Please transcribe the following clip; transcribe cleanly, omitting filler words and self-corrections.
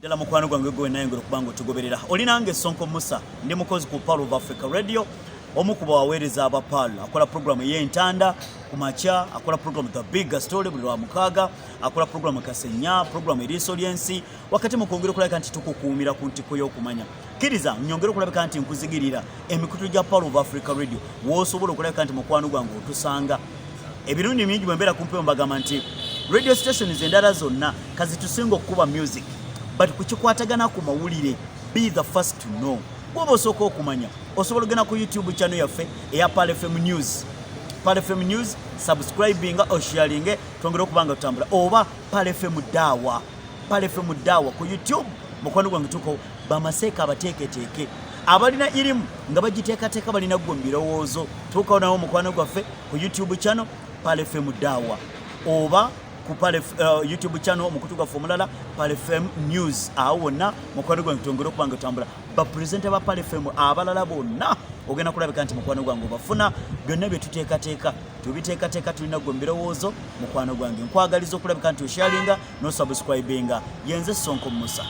Dela mukwano gwange gwe naye ngero kubango tugoberera. Oli nange Ssonko Musa ndi mukozi ku Power of Africa Radio. Omukuba waweereza abapaala akola program ye Entanda kumacha, akola program The Big Story buli lwa mukaaga, akola program Kassenya, program Resilience. Wakati mukongera kulabika nti tukukuumira ku ntiko y'okumanya. Kiriza nyongera kulabika nti nkuzigirira emikutu gya Power of Africa Radio woosobola okulabika nti mukwano gwange otusanga. Ebirundi mingi bwembera kumpe mbagamba nti radio stations endala zonna kazitusinga okuba music. But kuchikwatagana ku mawulire, be the first to know. Bwoba osooka okumanya osobola ogenda ku YouTube channel yaffe eya Pale FM News. Pale FM News subscribing or sharing twongera okubanga tutambula oba Pale FM Dawa. Pale FM Dawa ku YouTube mukwano gwange tuko bamaseka abateeketeeke abalina irimu nga bagiteekateeka balina gwe mbirowoozo tuukawo nawo mukwano gwaffe ku YouTube channel Pale FM Dawa oba ku Pale YouTube channel mukutuka formulala Pale FM News awona mukwano gwange twongera okubanga tutambula ba presenter ba Pale FM abalala bonna ogenda kulabika nti mukwano gwange bafuna byonna bye tubiteekateeka tulina gwe mbirowoozo mukwano gwange nkwagaliza okulabika nti osharinga no subscribinga yenze Ssonko Musa.